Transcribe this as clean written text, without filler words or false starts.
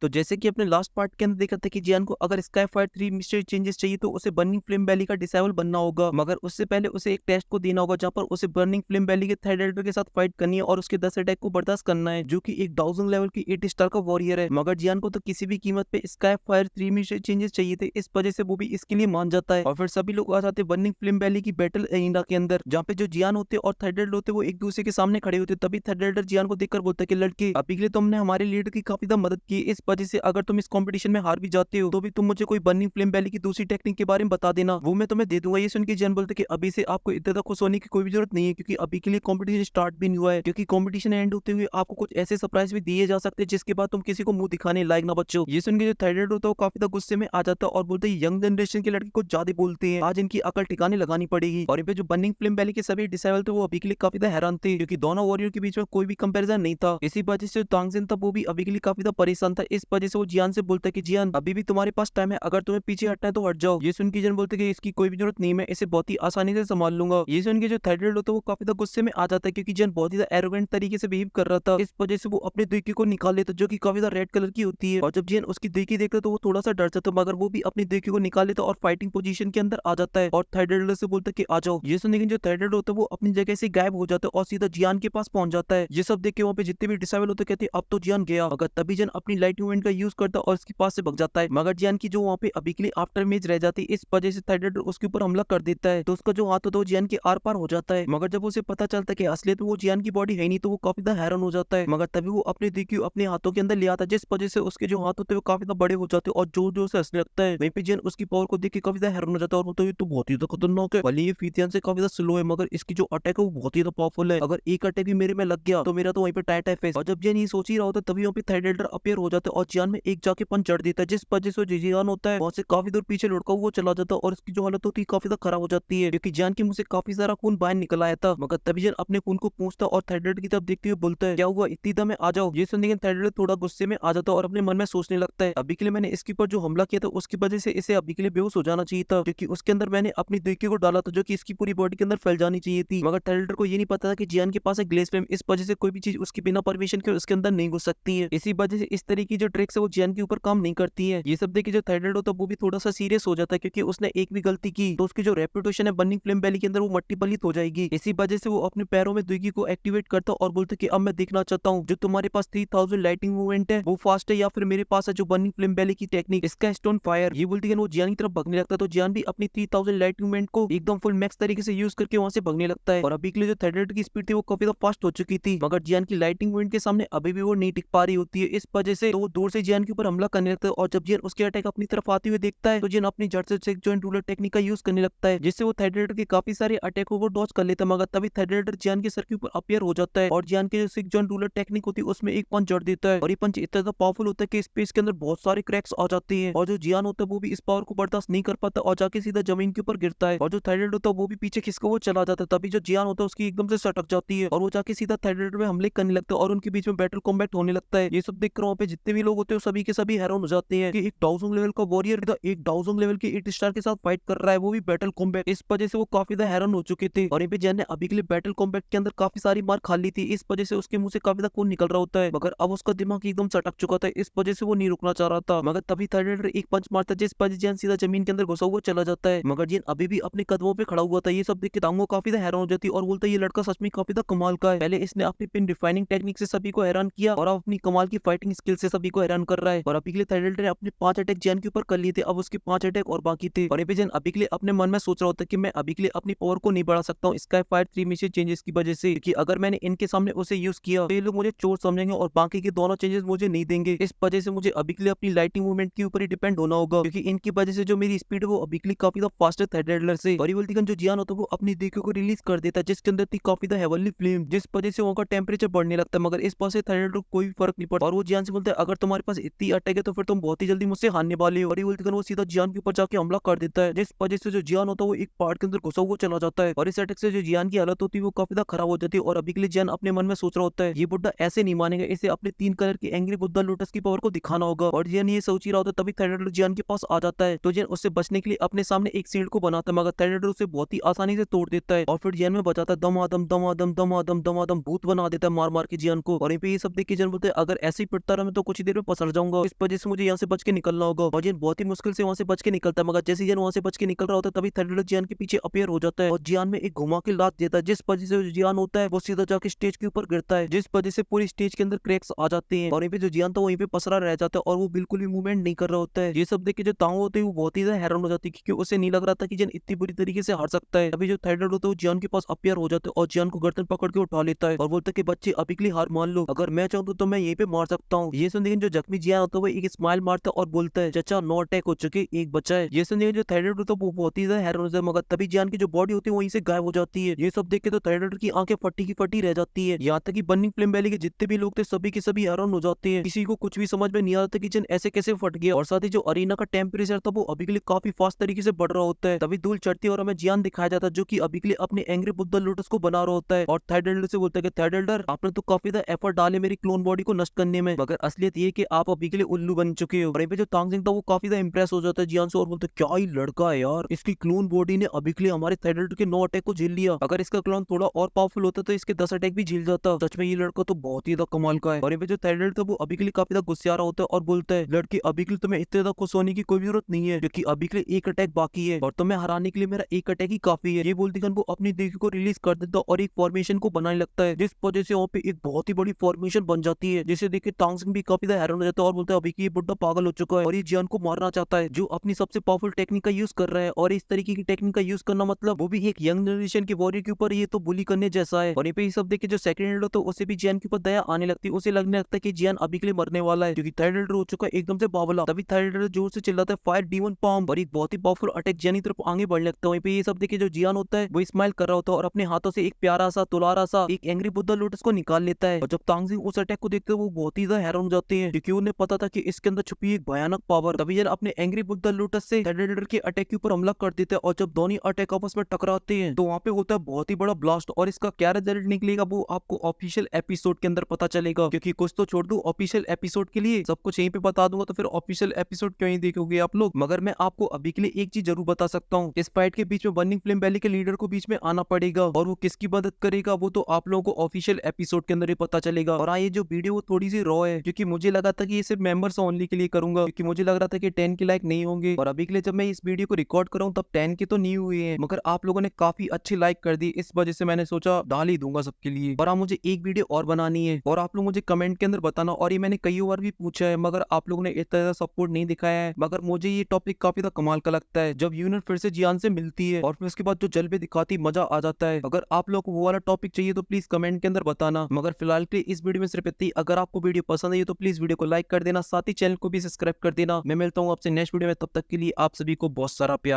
तो जैसे कि अपने लास्ट पार्ट के अंदर देखा था कि जियान को अगर स्काई फायर 3 मिस्ट्री चेंजेस चाहिए तो उसे बर्निंग फ्लेम वैली का डिसेबल बनना होगा, मगर उससे पहले उसे एक टेस्ट को देना होगा जहां पर उसे बर्निंग फ्लेम वैली के थर्ड एल्डर के साथ फाइट करनी है और उसके 10 अटैक को बर्दाश्त करना है, जो कि एक 1000 लेवल की 8 स्टार का वॉरियर है। मगर जियान को तो किसी भी कीमत पे स्काई फायर 3 मिस्ट्री चेंजेस चाहिए थे, इस वजह से वो भी इसके लिए मान जाता है और फिर सभी लोग आ जाते हैं बर्निंग फ्लेम वैली की बैटल एरिना के अंदर, जहाँ पे जो जियान होते और थर्ड एल्डर होते वो एक दूसरे के सामने खड़े होते। तभी थर्ड एल्डर जियान को देखकर बोलता है कि लड़के, अभी के लिए तुमने हमारे लीडर की काफी ज्यादा मदद की, इस वजह से अगर तुम इस कंपटीशन में हार भी जाते हो तो भी तुम मुझे कोई बर्निंग फ्लेम वैली की दूसरी टेक्निक के बारे में बता देना, वो मैं तुम्हें दे दूंगा। ये सुन के जियान बोलते कि अभी से आपको इतना ज्यादा खुश होने की कोई भी जरूरत नहीं है, क्योंकि अभी के लिए कंपटीशन स्टार्ट भी नहीं हुआ है, क्योंकि कंपटीशन एंड होते हुए आपको कुछ ऐसे सरप्राइज भी दिए जा सकते हैं जिसके बाद तुम किसी को मुंह दिखाने लायक ना बचो। ये सुन के जो थर्ड होता है वो काफी ज्यादा गुस्से में आ जाता है और बोलते हैं यंग जनरेशन के लड़के कुछ ज्यादा बोलते हैं, आज इनकी अकल ठिकाने लगानी पड़ेगी। और इन पे जो बर्निंग फ्लेम वैली के सभी डिसेबल थे वो अभी के लिए काफी ज्यादा हैरान थे, क्योंकि दोनों वॉरियर के बीच में कोई भी कंपैरिजन नहीं था। इसी वजह से तांगजिन था वो भी अभी के लिए काफी ज्यादा परेशान था। इस वजह से वो जियान से बोलता है कि जियान, अभी भी तुम्हारे पास टाइम है, अगर तुम्हें पीछे हटना है तो हट जाओ। ये सुन के जियान बोलते कि इसकी कोई भी जरूरत नहीं, मैं इसे बहुत ही आसानी से संभाल लूंगा। ये सुन के जो थर्ड होता है वो काफी ज्यादा गुस्से में आ जाता है, क्योंकि जियान बहुत ही ज्यादा एरोगेंट तरीके से बिहेव कर रहा था। इस वजह से वो अपने दुर्की को निकाल लेता जो कि काफी ज्यादा रेड कलर की होती है, और जब जियान उसकी दुर्की देखता तो वो थोड़ा सा डर जाता, मगर वो भी अपनी दुर्की को निकाल लेता और फाइटिंग पोजीशन के अंदर आ जाता है और थर्ड से बोलता है कि आ जाओ। ये सुनने के जो थर्ड होता है वो अपनी जगह से गायब हो जाता है और सीधा जियान के पास पहुंच जाता है। ये सब देख के वहाँ पे जितने भी डिसेबल होते कहते हैं अब तो जियान गया, मगर तभी जियान अपनी लाइट मूवमेंट का यूज करता और उसके पास से भग जाता है, मगर जियान की जो वहाँ पे अभी के लिए आफ्टर इमेज रह जाती है, इस वजह से थर्ड उसके ऊपर हमला कर देता है। तो उसका जो हाथ होता है वो जियान के आर पार हो जाता है, मगर जब उसे पता चलता है कि असलियत में वो जियान की बॉडी है नहीं तो वो काफी ज्यादा हैरान हो जाता है, मगर तभी वो अपने DQ अपने हाथों के अंदर ले आता है, जिस वजह से उसके जो हाथ होते हैं वो काफी ज्यादा बड़े हो जाते हैं और जोर जोर से हंसने लगता है। वहीं पे जियान उसकी पावर को देख के काफी ज्यादा हैरान हो जाता है और बोलता है ये तो बहुत ही ज्यादा खतरनाक है, भले ये फीतियान से काफी ज्यादा स्लो है मगर इसकी जो अटैक है वो बहुत ही ज्यादा पावरफुल है, अगर एक अटैक भी मेरे में लग गया तो मेरा तो वहीं पे टाइट है फेस। और जब जियान ये सोच ही रहा होता है तभी वहाँ पे थर्ड एल्डर अपीयर हो जाता है और जियान में एक जाके पंच चढ़ देता है, जिस वजह से जो जियान होता है वहाँ से काफी दूर पीछे लुढ़का हुआ चला जाता है और इसकी जो हालत होती है काफी ज्यादा खराब हो जाती है, क्योंकि जियान के मुंह से काफी सारा खून बाहर निकल आया था। मगर तभी जियान अपने खून को पूछता और थर्ड एल्डर की तरफ देखते हुए बोलता है क्या हुआ, इतनी दम है, आ जाओ। ये सुनने के थर्ड एल्डर थोड़ा गुस्से में आ जाता है और अपने मन में सोचने लगता है अभी के लिए मैंने इसके ऊपर जो हमला किया था उसकी वजह से इसे अभी के लिए बेहोश हो जाना चाहिए था, क्योंकि उसके अंदर मैंने अपनी देखे को डाला था जो कि इसकी पूरी बॉडी के अंदर फैल जानी चाहिए थी। मगर थर्ड एल्डर को ये नहीं पता था कि जियान के पास है ग्लेस फ्लेम, इस वजह से कोई भी चीज उसकी बिना परमिशन के उसके अंदर नहीं घुस सकती है। इसी वजह से इस तरह की जो ट्रिक्स है वो जियान के ऊपर काम नहीं करती है। ये सब देखिए जो थर्ड एल्डर होता है वो भी थोड़ा सा सीरियस हो जाता है, क्योंकि उसने एक भी गलती की तो उसकी जो रेपुटेशन है बर्निंग फ्लेम वैली के अंदर वो मट्टी पलित हो जाएगी। इसी वजह से वो अपने पैरों में दुगी को एक्टिवेट करता और बोलता कि अब मैं देखना चाहता हूँ जो तुम्हारे पास 3000 लाइटिंग मूवमेंट है वो फास्ट है या फिर मेरे पास है जो बर्निंग फ्लेम वैली की टेक्निक इसका स्टोन फायर। ये बोलती है वो जियान की तरफ भगने लगता है, तो जियान भी अपनी 3000 लाइटिंग मूवमेंट को एकदम फुल मैक्स तरीके से यूज करके वहां से भगने लगता है। और अभी के लिए जो थर्ड की स्पीड थी वो काफी फास्ट हो चुकी थी, मगर जियान की लाइटिंग मूवमेंट के सामने अभी भी वो नहीं टिक पा रही होती है। इस वजह से तो वो दूर से जियान के ऊपर हमला करने लगता है और जब जियान उसके अटैक अपनी तरफ आते हुए देखता है तो जियान अपनी जड़ से जॉइंट रूलर टेक्निक का यूज करने लगता है, जिससे वो थर्ड के काफी सारे अटैक को डॉज कर लेता है। मगर तभी थर्ड जियान के सर के ऊपर अपीयर हो जाता है और जियान के जो सिक्स जॉइंट रूलर टेक्निक होती है उसमें एक पंच जड़ देता है और ये पंच इतना ज्यादा पावरफुल होता है कि स्पेस के अंदर बहुत सारे क्रैक्स आ जाते हैं और जो जियान होता है वो भी इस पावर को बर्दाश्त नहीं कर पाता और जाके सीधा जमीन के ऊपर गिरता है और जो थर्ड होता है वो भी पीछे खिसका वो चला जाता है। तभी जो जियान होता है उसकी एकदम से सटक जाती है और वो जाके सीधा थर्ड में हमले करने लगता है और उनके बीच में बैटल कॉम्बैट होने लगता है। ये सब देख कर वहाँ पे जितने भी लोग होते हैं सभी के सभी हैरान हो जाते हैं कि एक 1000 लेवल का वॉरियर एक 1000 लेवल के 8 स्टार के साथ फाइट कर रहा है, वो भी बैटल कॉम्बैट। इस वजह से वो काफी ज्यादा हैरान हो चुके थे और यहाँ पे जैन ने अभी के लिए बैटल कॉम्बैट के अंदर काफी सारी मार खा ली थी, इस वजह से उसके मुंह से काफी ज्यादा खून निकल रहा होता है, मगर अब उसका दिमाग एकदम सटक चुका था, इस वजह से वो नहीं रुकना चाह रहा था। मगर तभी थर्ड एक पंच मारता है जिस वजह जैन सीधा जमीन के अंदर घुसा हुआ चला जाता है, मगर जैन अभी भी अपने कदमों पे खड़ा हुआ था। ये सब देख के तांगो काफी ज्यादा हैरान हो जाती है और बोलता है ये लड़का सच में काफी ज्यादा कमाल का है, पहले इसने अपनी पिन रिफाइनिंग टेक्निक से सभी को हैरान किया और अब अपनी कमाल की फाइटिंग स्किल से सभी को हैरान कर रहा है। और अभी के लिए थर्ड ने अपने 5 अटैक जैन के ऊपर कर लिए थे, अब उसके 5 अटैक और बाकी थे और जैन अभी के लिए अपने मन में सोच रहा होता है कि मैं अभी के लिए अपनी पावर को नहीं बढ़ा सकता हूँ स्काई फायर 3 मिशन चेंजेस की वजह से, कि अगर मैंने इनके सामने उसे यूज किया तो ये लोग मुझे चोर समझेंगे और बाकी के दोनों चेंजेस मुझे नहीं देंगे। इस वजह से मुझे अभी के लिए अपनी लाइटिंग मूवमेंट के ऊपर ही डिपेंड होना होगा, क्योंकि इनकी वजह से जो मेरी स्पीड है वो अभी के लिए काफी फास्ट है थर्ड से। और ये बोलती जो जियान होता है वो अपनी देखो को रिलीज कर देता है जिसके अंदर थी काफी हेवनली फ्लेम, जिस वजह से वहाँ का टेम्परेचर बढ़ने लगता है, मगर इस पास से थर्ड को कोई फर्क नहीं पड़ता और वो जियान से बोलता है अगर तुम्हारे पास इतनी अटैक है तो फिर तुम बहुत ही जल्दी मुझसे हारने वाले हो। और ये बोलती वो सीधा जियान के ऊपर जाके हमला कर देता है, जिस वजह से जो जियान होता है वो एक पार्ट के अंदर घुसा हुआ चला जाता है और इस अटैक से जो जियान की हालत होती है वो काफी ज्यादा खराब हो जाती है। और अभी के लिए जियान अपने मन में सोच रहा होता है ये बुड्ढा ऐसे नहीं मानेगा, इसे अपने 3 कलर की एंग्री बुद्धा लोटस की पावर को दिखाना होगा। और जियान ये सोच ही रहा होता है तभी थर्ड जियान के पास आ जाता है, तो जियान उससे बचने के लिए अपने सामने एक शील्ड को बनाता है, मगर थर्ड उसे बहुत ही आसानी से तोड़ देता है और फिर जियान में बचाता है दमादम दमादम दमादम दमादम भूत बना देता है मार मार के जियान को। और ये सब देख के जियान बोलते हैं अगर ऐसे ही पिटता रहा मैं तो कुछ ही देर में पसर जाऊंगा, इस वजह से मुझे यहाँ से बच के निकलना होगा। और जियान बहुत ही मुश्किल से वहाँ से बच के निकलता है, मगर जैसे जियान वहाँ से बच के निकल रहा होता है तभी थंडरडर जियान के पीछे अपीयर हो जाता है और जियान में एक घुमा के लात देता है, जिस वजह से जो जियान होता है वो सीधा जाके स्टेज के ऊपर गिरता है, जिस वजह से पूरी स्टेज के अंदर क्रैक्स आ जाते हैं और वहीं पे जो जियान था वहीं पे पसरा रह जाता है और वो बिल्कुल भी मूवमेंट नहीं कर रहा होता है। ये सब देख के जो तांगो होते हैं वो बहुत ही ज्यादा हैरान हो जाती है, क्योंकि उसे नहीं लग रहा था कि जियान इतनी बुरी तरीके से हार सकता है। अभी जो थंडरडर होता है वो जियान के पास अपीयर हो जाता है और जियान को गर्दन पकड़ के उठा लेता है और बोलता है कि बच्चे अभी के लिए हार मान लो, अगर मैं चाहूँ तो मैं यहीं पे मार सकता हूँ। ये सुन जो जख्मी जियान होता है वो एक स्माइल मारता है और बोलता है चाचा नो अटैक हो चुके, एक बच्चा है। ये सुन जो थंडरडर होता है वो बहुत ही ज्यादा हैरान हो जाता है, मगर तभी जियान की जो बॉडी होती है वहीं से गायब हो जाती है। ये सब देख के तो थंडरडर की आंखें फटी की फटी रह जाती है, यहाँ तक कि बर्निंग फ्लेम वैली के जितने भी लोग थे सभी के सभी हैरान हो जाते हैं। किसी को कुछ भी समझ में नहीं आता कि जियान ऐसे कैसे फट गया। और साथ ही जो अरीना का टेम्परेचर था वो अभी के लिए काफी फास्ट तरीके से बढ़ रहा होता है। तभी धूल चढ़ती है और हमें जियान दिखाया जाता है जो कि अभी के लिए अपने एंग्री बुद्धा लोटस को बना रहा होता है और थंडरडर से बोलता है कि थंडरडर आपने तो काफी ज्यादा एफर्ट डाले मेरी क्लोन बॉडी को नष्ट करने में, मगर असलियत ये कि आप अभी के लिए उल्लू बन चुके हो। और यहाँ पे जो तांगजिंग था वो काफी ज्यादा इंप्रेस हो जाता है जियान से और बोलते क्या ही लड़का है यार, इसकी क्लोन बॉडी ने अभी के लिए हमारे थंडरडर के 9 अटैक को झेल लिया, अगर इसका क्लोन थोड़ा और पावरफुल होता तो इसके 10 अटैक भी झेल जाता। सच में ये लड़का तो बहुत ही ज्यादा कमाल का है। और यहाँ पे जो थंडरडर था वो अभी के लिए काफी ज्यादा गुस्सा रहा होता है और बोलता है लड़के अभी के लिए तुम्हें इतने ज्यादा खुश होने की कोई जरूरत नहीं है, क्योंकि अभी के लिए एक अटैक बाकी है और तुम्हें हराने के लिए मेरा एक अटैक ही काफी है। ये बोलते वो अपनी देगी को रिलीज कर देता और एक फॉर्मेशन को बनाने लगता है, जिस वजह से वहाँ पे एक बहुत ही बड़ी फॉर्मेशन बन जाती है, जिसे देख के तांगजिंग भी काफी ज्यादा हैरान हो जाता है और बोलता है अभी की ये बुड्ढा पागल हो चुका है और ये जियान को मारना चाहता है जो अपनी सबसे पावरफुल टेक्निक का यूज कर रहा है। और इस तरीके की टेक्निक का यूज करना मतलब वो भी एक यंग जनरेशन के वॉरियर के ऊपर, ये तो बुली करने जैसा है। और यहाँ पे ये सब देख के जो सेकंड हेड तो उसे भी जियान के ऊपर दया आने लगती है, उसे लगने लगता है कि जियान अभी के लिए मरने वाला है, क्योंकि थर्ड हेड हो चुका है एकदम से बावला। तभी थर्ड हेड जोर से चिल्लाता है फायर डीमन पाम और एक बहुत ही पावरफुल अटैक जियान की तरफ आगे बढ़ने लगता है। वहीं पे ये सब देखे जो जियान होता है वो स्माइल कर रहा होता है और अपने हाथों से एक प्यारा सा तुलारा सा एक एंग्री बुद्धा लोटस को निकाल लेता है। और जब तांगजिंग उस अटैक को देखते हैं वो बहुत ही ज्यादा हैरान हो जाते हैं, क्योंकि उन्हें पता था कि इसके अंदर छुपी एक भयानक पावर। तभी जियान अपने एंग्री बुद्धा लोटस से थंडरडर के अटैक के ऊपर हमला कर देते हैं और जब दोनों अटैक आपस में टकराते हैं तो वहाँ पे होता है बहुत ही बड़ा ब्लास्ट। और इसका क्या रिजल्ट निकलेगा वो आपको ऑफिशियल एपिसोड के अंदर पता चलेगा, क्योंकि कुछ तो छोड़ दो ऑफिशियल एपिसोड के लिए सब कुछ यहीं पे बता दूंगा, तो फिर ऑफिशियल एपिसोड क्यों ही देखोगे आप लोग। मगर मैं आपको अभी के लिए एक चीज जरूर बता सकता हूँ, इस फाइट के बीच में बर्निंग फ्लेम वैली के लीडर को बीच में आना पड़ेगा और वो किसकी मदद करेगा वो तो आप लोगों को ऑफिशियल एपिसोड के अंदर ही पता चलेगा। और हाँ, ये जो वीडियो वो थोड़ी सी रॉ है, क्योंकि मुझे लगा था कि ये सिर्फ मेंबर्स ओनली के लिए करूंगा, क्योंकि मुझे लग रहा था कि 10 के लाइक नहीं होंगे। और अभी के लिए जब मैं इस वीडियो को रिकॉर्ड कर रहा हूँ तब 10 के तो नहीं हुए हैं, मगर आप लोगों ने काफी अच्छी लाइक कर दी, इस वजह से मैंने सोचा डाल ही दूंगा सबके लिए। और हाँ, मुझे एक वीडियो और बनानी है और आप लोग मुझे कमेंट के अंदर बताना। और ये मैंने कई बार भी पूछा है मगर आप लोगों ने इतना ज्यादा सपोर्ट नहीं दिखाया है, मगर मुझे ये टॉपिक काफी ज्यादा कमाल का लगता है जब यूनिट फिर से जियान से मिलती है और फिर उसके बाद जो जलवे दिखाती मजा आ जाता है। अगर आप लोग को वो वाला टॉपिक चाहिए तो प्लीज कमेंट के अंदर बताना। मगर फिलहाल के लिए इस वीडियो में सिर्फ इतना ही। अगर आपको वीडियो पसंद आई तो प्लीज वीडियो को लाइक कर देना, साथ ही चैनल को भी सब्सक्राइब कर देना। मैं मिलता हूँ आपसे नेक्स्ट वीडियो में, तब तक के लिए आप सभी को बहुत सारा प्यार।